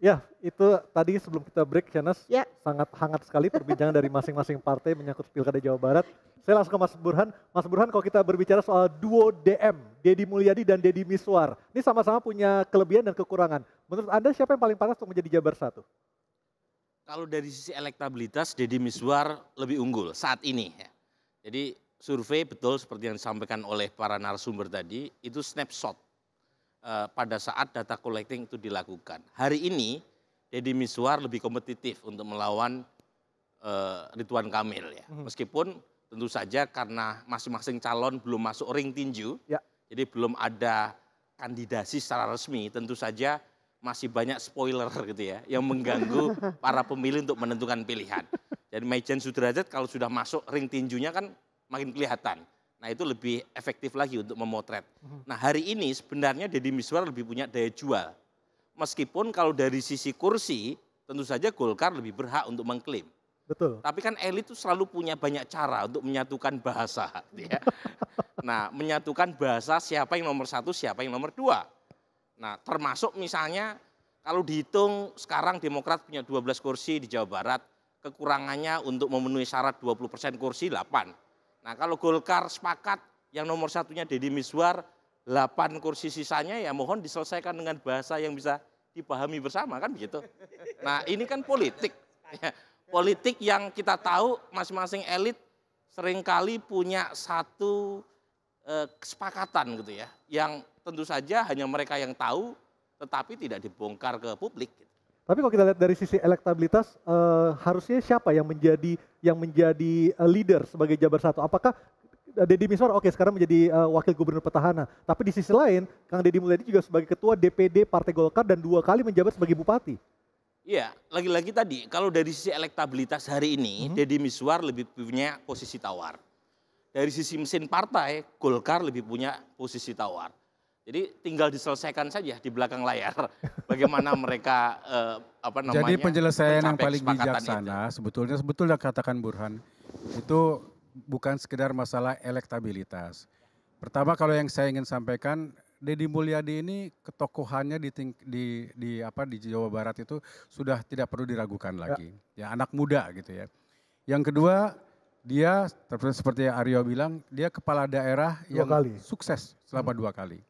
Ya, itu tadi sebelum kita break, Shanas, Ya. sangat hangat sekali perbincangan dari masing-masing partai menyangkut Pilkada Jawa Barat. Saya langsung ke Mas Burhan. Mas Burhan, kalau kita berbicara soal duo DM, Deddy Mulyadi dan Deddy Miswar, ini sama-sama punya kelebihan dan kekurangan. Menurut Anda siapa yang paling pantas untuk menjadi Jabar 1? Kalau dari sisi elektabilitas, Deddy Miswar lebih unggul saat ini. Ya. Jadi survei betul seperti yang disampaikan oleh para narasumber tadi, itu snapshot pada saat data collecting itu dilakukan. Hari ini Deddy Miswar lebih kompetitif untuk melawan Ridwan Kamil ya. Meskipun tentu saja karena masing-masing calon belum masuk ring tinju, Ya. jadi belum ada kandidasi secara resmi, tentu saja masih banyak spoiler gitu ya, yang mengganggu para pemilih untuk menentukan pilihan. Jadi Maijen Sudrajat kalau sudah masuk ring tinjunya kan makin kelihatan. Nah itu lebih efektif lagi untuk memotret. Nah hari ini sebenarnya Deddy Miswar lebih punya daya jual. Meskipun kalau dari sisi kursi, tentu saja Golkar lebih berhak untuk mengklaim. Betul. Tapi kan elit itu selalu punya banyak cara untuk menyatukan bahasa. Ya. Nah menyatukan bahasa siapa yang nomor 1, siapa yang nomor 2. Nah termasuk misalnya kalau dihitung sekarang Demokrat punya 12 kursi di Jawa Barat, kekurangannya untuk memenuhi syarat 20% kursi 8. Nah kalau Golkar sepakat yang nomor 1-nya Deddy Miswar, 8 kursi sisanya ya mohon diselesaikan dengan bahasa yang bisa dipahami bersama kan begitu. Nah ini kan politik. Ya, politik yang kita tahu masing-masing elit seringkali punya satu kesepakatan gitu ya. Yang tentu saja hanya mereka yang tahu tetapi tidak dibongkar ke publik. Tapi kalau kita lihat dari sisi elektabilitas, harusnya siapa yang menjadi leader sebagai Jabar 1? Apakah Deddy Miswar oke sekarang menjadi wakil gubernur petahana, tapi di sisi lain Kang Deddy Mulyadi juga sebagai ketua DPD Partai Golkar dan 2 kali menjabat sebagai bupati. Iya, lagi-lagi tadi kalau dari sisi elektabilitas hari ini Deddy Miswar lebih punya posisi tawar. Dari sisi mesin partai, Golkar lebih punya posisi tawar. Jadi tinggal diselesaikan saja di belakang layar bagaimana mereka Jadi penyelesaian yang paling kesepakatan bijaksana sebetulnya katakan Burhan itu bukan sekedar masalah elektabilitas. Pertama kalau yang saya ingin sampaikan, Deddy Mulyadi ini ketokohannya di Jawa Barat itu sudah tidak perlu diragukan lagi. Ya anak muda gitu ya. Yang kedua, dia seperti yang Aryo bilang, dia kepala daerah yang sukses selama 2 kali.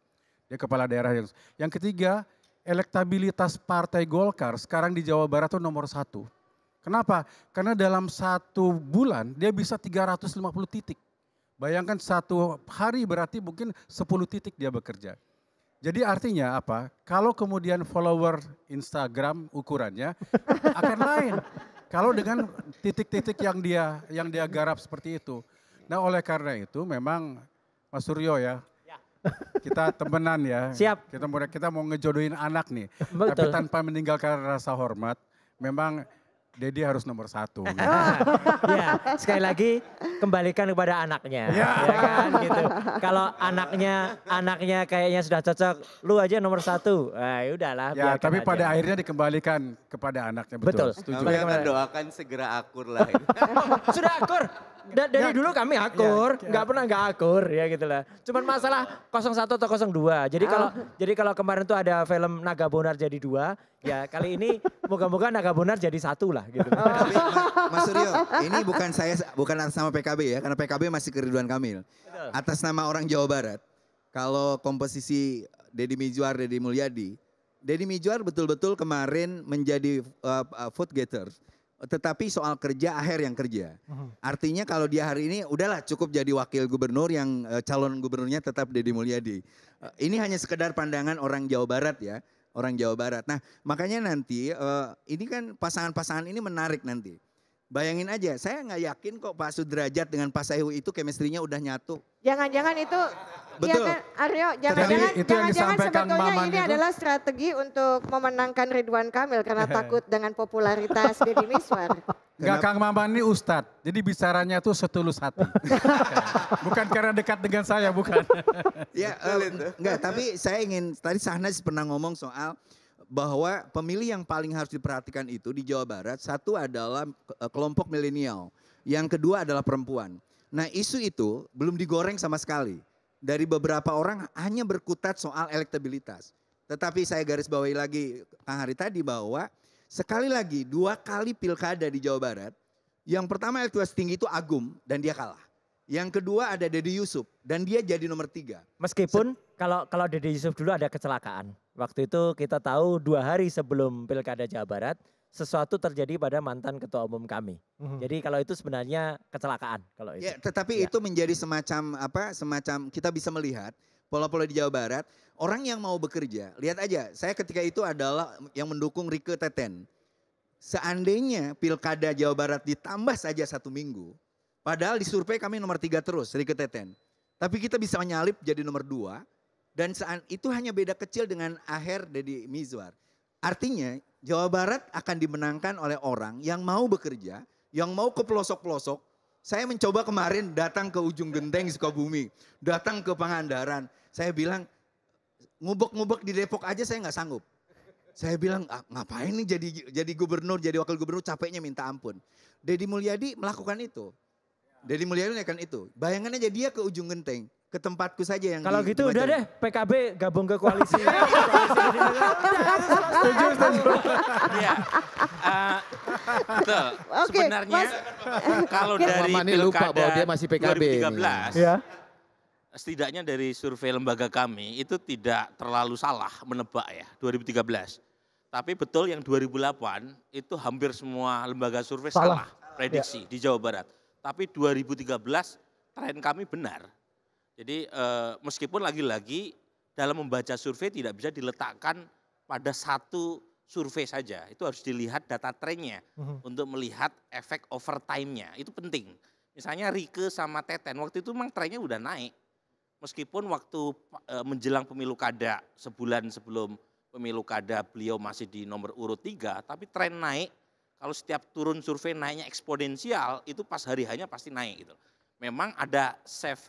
Dia kepala daerah yang ketiga, elektabilitas Partai Golkar sekarang di Jawa Barat itu nomor 1. Kenapa? Karena dalam 1 bulan dia bisa 350 titik. Bayangkan 1 hari berarti mungkin 10 titik dia bekerja. Jadi artinya apa? Kalau kemudian follower Instagram ukurannya akan lain. Kalau dengan titik-titik yang dia garap seperti itu. Nah oleh karena itu memang Mas Suryo ya, kita temenan ya. Siap. Kita mau ngejodohin anak nih. Betul. Tapi tanpa meninggalkan rasa hormat, memang Deddy harus nomor 1. Gitu. Ya, sekali lagi kembalikan kepada anaknya, ya kan gitu. Kalau anaknya kayaknya sudah cocok, lu aja nomor 1. Nah, udahlah. Ya, tapi aja. pada akhirnya dikembalikan kepada anaknya. Betul. Setuju. Kami akan doakan segera akur lah. Sudah akur. Dari dulu kami akur, nggak pernah nggak akur ya gitulah. Cuman masalah 01 atau 02. Jadi kalau kemarin tuh ada film Naga Bonar jadi 2, ya kali ini moga-moga Naga Bonar jadi 1 lah gitu. Tapi Mas Suryo, ini bukan atas nama PKB ya, karena PKB masih ke Ridwan Kamil. Atas nama orang Jawa Barat, kalau komposisi Deddy Miswar, Deddy Mulyadi, Deddy Miswar betul-betul kemarin menjadi vote getter. Tetapi soal kerja, Aher yang kerja. Artinya kalau dia hari ini udahlah cukup jadi wakil gubernur yang calon gubernurnya tetap Deddy Mulyadi. Ini hanya sekedar pandangan orang Jawa Barat ya, orang Jawa Barat. Nah makanya nanti ini kan pasangan-pasangan ini menarik nanti. Bayangin aja, saya nggak yakin kok Pak Sudrajat dengan Pak Saihu itu chemistry-nya udah nyatu. Jangan-jangan itu, Betul. ya kan, Aryo, Itu yang jangan-jangan disampaikan sebetulnya Maman ini itu. adalah strategi untuk memenangkan Ridwan Kamil karena takut dengan popularitas Deddy Miswar. Enggak, Kang Maman ini ustadz, jadi bicaranya tuh setulus hati. Bukan karena dekat dengan saya, bukan. Ya, enggak, tapi saya ingin, tadi Sahnas pernah ngomong soal bahwa pemilih yang paling harus diperhatikan itu di Jawa Barat, satu adalah kelompok milenial, yang kedua adalah perempuan. Nah isu itu belum digoreng sama sekali. Dari beberapa orang hanya berkutat soal elektabilitas. Tetapi saya garis bawahi lagi Kang Hari tadi bahwa sekali lagi 2 kali pilkada di Jawa Barat. Yang pertama elektabilitas tinggi itu Agum dan dia kalah. Yang kedua ada Dedi Yusuf dan dia jadi nomor 3. Meskipun kalau Dede Yusuf dulu ada kecelakaan. Waktu itu kita tahu 2 hari sebelum pilkada Jawa Barat sesuatu terjadi pada mantan ketua umum kami. Jadi kalau itu sebenarnya kecelakaan kalau itu. Ya, tetapi itu menjadi semacam kita bisa melihat pola-pola di Jawa Barat. Orang yang mau bekerja, lihat aja, saya ketika itu adalah yang mendukung Rieke Teten. Seandainya pilkada Jawa Barat ditambah saja 1 minggu, padahal di survei kami nomor 3 terus, Rieke Teten. Tapi kita bisa menyalip jadi nomor 2, dan itu hanya beda kecil dengan Aher Deddy Mizwar. Artinya Jawa Barat akan dimenangkan oleh orang yang mau bekerja, yang mau ke pelosok-pelosok. Saya mencoba kemarin datang ke ujung genteng Sukabumi, datang ke Pangandaran. Saya bilang, ngubek-ngubek di Depok aja saya nggak sanggup. Saya bilang, ngapain nih jadi gubernur, jadi wakil gubernur, capeknya minta ampun. Deddy Mulyadi melakukan itu. Deddy Mulyadi melakukan itu. Bayangan aja dia ke ujung genteng, ke tempatku saja yang kalau gitu udah deh PKB gabung ke koalisi. Setuju. Iya. Betul. Oke, Sebenarnya Mas. kalau Mungkin dari Mama ini lupa bahwa dia masih PKB 2013, Ya. setidaknya dari survei lembaga kami itu tidak terlalu salah menebak ya 2013. Tapi betul yang 2008 itu hampir semua lembaga survei salah prediksi di Jawa Barat. Tapi 2013 tren kami benar. Jadi meskipun lagi-lagi dalam membaca survei tidak bisa diletakkan pada satu survei saja. Itu harus dilihat data trennya untuk melihat efek overtime-nya. Itu penting. Misalnya Rieke sama Teten waktu itu memang trennya udah naik. Meskipun waktu menjelang pemilu kada sebulan sebelum pemilu kada beliau masih di nomor urut 3, tapi tren naik. Kalau setiap turun survei naiknya eksponensial, itu pas hari hanya pasti naik gitu. Memang ada save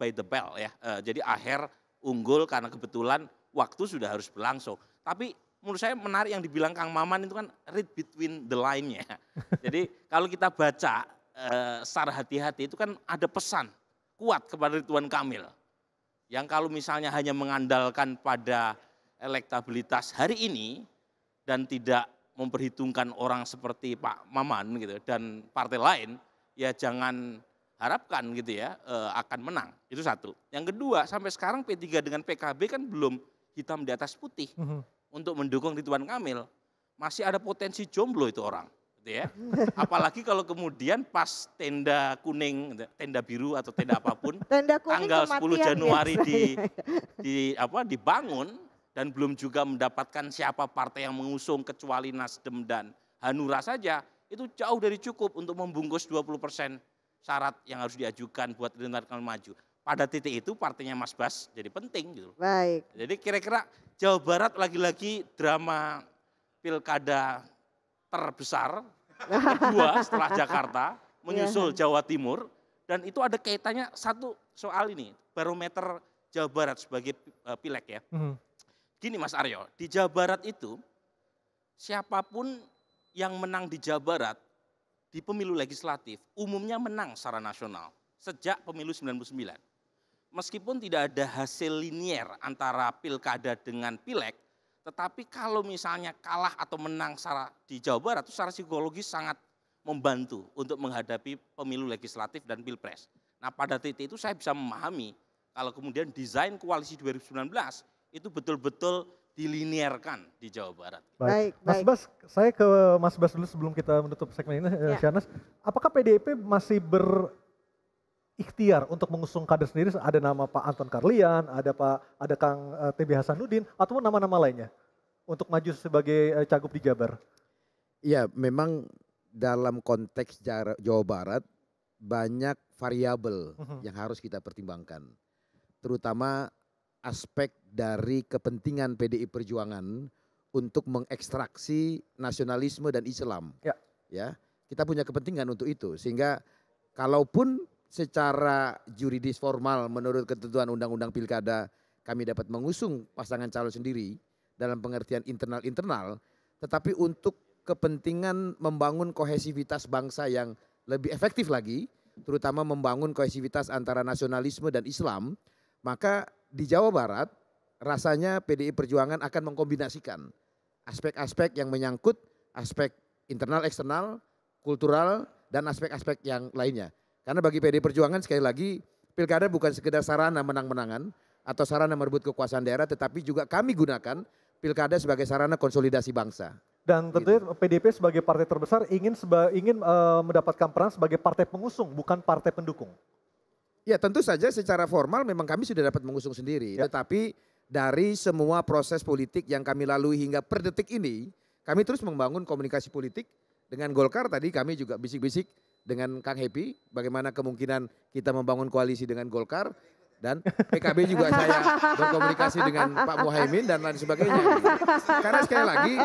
by the bell ya. Jadi Aher unggul karena kebetulan waktu sudah harus berlangsung. Tapi menurut saya menarik yang dibilang Kang Maman itu kan read between the line-nya. Jadi kalau kita baca secara hati-hati itu kan ada pesan kuat kepada Ridwan Kamil. Yang kalau misalnya hanya mengandalkan pada elektabilitas hari ini dan tidak memperhitungkan orang seperti Pak Maman gitu dan partai lain, ya jangan harapkan gitu ya akan menang. Itu satu. Yang kedua, sampai sekarang P3 dengan PKB kan belum hitam di atas putih untuk mendukung Ridwan Kamil. Masih ada potensi jomblo itu orang. Gitu ya. Apalagi kalau kemudian pas tenda kuning, tenda biru atau tenda apapun, Tenda kuning tanggal 10 kematian Januari biasanya. dibangun dan belum juga mendapatkan siapa partai yang mengusung kecuali Nasdem dan Hanura saja, itu jauh dari cukup untuk membungkus 20% syarat yang harus diajukan buat Ridwan Kamil maju. Pada titik itu partainya Mas Bas jadi penting gitu. Baik. Jadi kira-kira Jawa Barat lagi-lagi drama pilkada terbesar kedua setelah Jakarta menyusul Jawa Timur, dan itu ada kaitannya satu soal ini, barometer Jawa Barat sebagai pileg ya. Gini Mas Aryo, di Jawa Barat itu siapapun yang menang di Jawa Barat di pemilu legislatif umumnya menang secara nasional sejak pemilu 99. Meskipun tidak ada hasil linier antara pilkada dengan pileg, tetapi kalau misalnya kalah atau menang di Jawa Barat itu secara psikologis sangat membantu untuk menghadapi pemilu legislatif dan pilpres. Nah pada titik itu saya bisa memahami kalau kemudian desain koalisi 2019 itu betul-betul dilinierkan di Jawa Barat. Baik, Mas baik. Bas, saya ke Mas Bas dulu sebelum kita menutup segmen ini, Ya. Syahnas. Apakah PDIP masih berikhtiar untuk mengusung kader sendiri? Ada nama Pak Anton Carlian, ada Kang TB Hasanuddin, ataupun nama-nama lainnya untuk maju sebagai cagup di Jabar? Iya, memang dalam konteks Jawa Barat banyak variabel yang harus kita pertimbangkan. Terutama aspek dari kepentingan PDI Perjuangan untuk mengekstraksi nasionalisme dan Islam. Ya, kita punya kepentingan untuk itu. Sehingga kalaupun secara juridis formal menurut ketentuan Undang-Undang Pilkada kami dapat mengusung pasangan calon sendiri dalam pengertian internal-internal, tetapi untuk kepentingan membangun kohesivitas bangsa yang lebih efektif lagi, terutama membangun kohesivitas antara nasionalisme dan Islam, maka di Jawa Barat rasanya PDI Perjuangan akan mengkombinasikan aspek-aspek yang menyangkut aspek internal, eksternal, kultural, dan aspek-aspek yang lainnya. Karena bagi PDI Perjuangan sekali lagi pilkada bukan sekedar sarana menang-menangan atau sarana merebut kekuasaan daerah, tetapi juga kami gunakan pilkada sebagai sarana konsolidasi bangsa. Dan tentunya PDIP sebagai partai terbesar ingin mendapatkan peran sebagai partai pengusung, bukan partai pendukung. Ya tentu saja secara formal memang kami sudah dapat mengusung sendiri. Ya. Tetapi dari semua proses politik yang kami lalui hingga per detik ini, kami terus membangun komunikasi politik dengan Golkar. Tadi kami juga bisik-bisik dengan Kang Happy, bagaimana kemungkinan kita membangun koalisi dengan Golkar. Dan PKB juga saya berkomunikasi dengan Pak Muhaimin dan lain sebagainya. Karena sekali lagi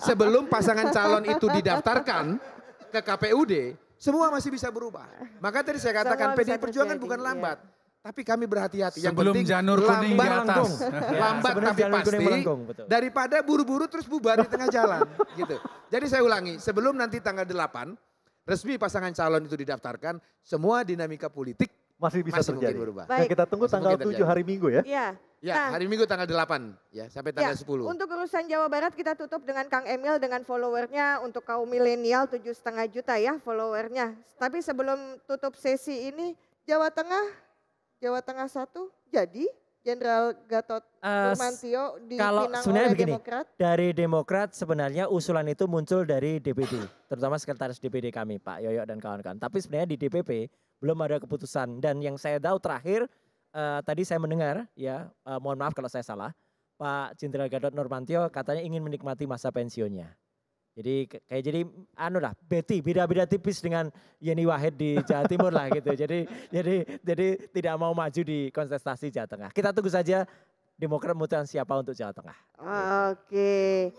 sebelum pasangan calon itu didaftarkan ke KPUD, semua masih bisa berubah. Maka tadi saya katakan Semua bisa PDI Perjuangan terjadi, bukan iya. lambat. Tapi kami berhati-hati. Yang Sebelum penting janur kuning di lambat, atas. lambat Sebelum tapi janur kuning pasti. melengkung, betul. Daripada buru-buru terus bubar di tengah jalan. Gitu. Jadi saya ulangi, sebelum nanti tanggal 8 resmi pasangan calon itu didaftarkan, semua dinamika politik Masih bisa mungkin terjadi. berubah. Nah, Baik. kita tunggu Masih tanggal mungkin 7 terjadi. hari Minggu ya. Iya. Ya, Nah, hari Minggu tanggal 8 ya sampai tanggal 10. untuk urusan Jawa Barat kita tutup dengan Kang Emil dengan followernya untuk kaum milenial 7,5 juta ya followernya. Tapi sebelum tutup sesi ini Jawa Tengah 1 jadi Jenderal Gatot Nurmantio kalau dipinang sebenarnya oleh begini, Demokrat. dari Demokrat sebenarnya usulan itu muncul dari DPD, terutama sekretaris DPD kami Pak Yoyo dan kawan-kawan. Tapi sebenarnya di DPP belum ada keputusan dan yang saya tahu terakhir tadi saya mendengar ya, mohon maaf kalau saya salah, Pak Jenderal Gatot Nurmantio katanya ingin menikmati masa pensiunnya. Jadi kayak jadi Betty beda-beda tipis dengan Yeni Wahid di Jawa Timur lah gitu. Jadi tidak mau maju di kontestasi Jawa Tengah. Kita tunggu saja Demokrat memutuskan siapa untuk Jawa Tengah. Oke.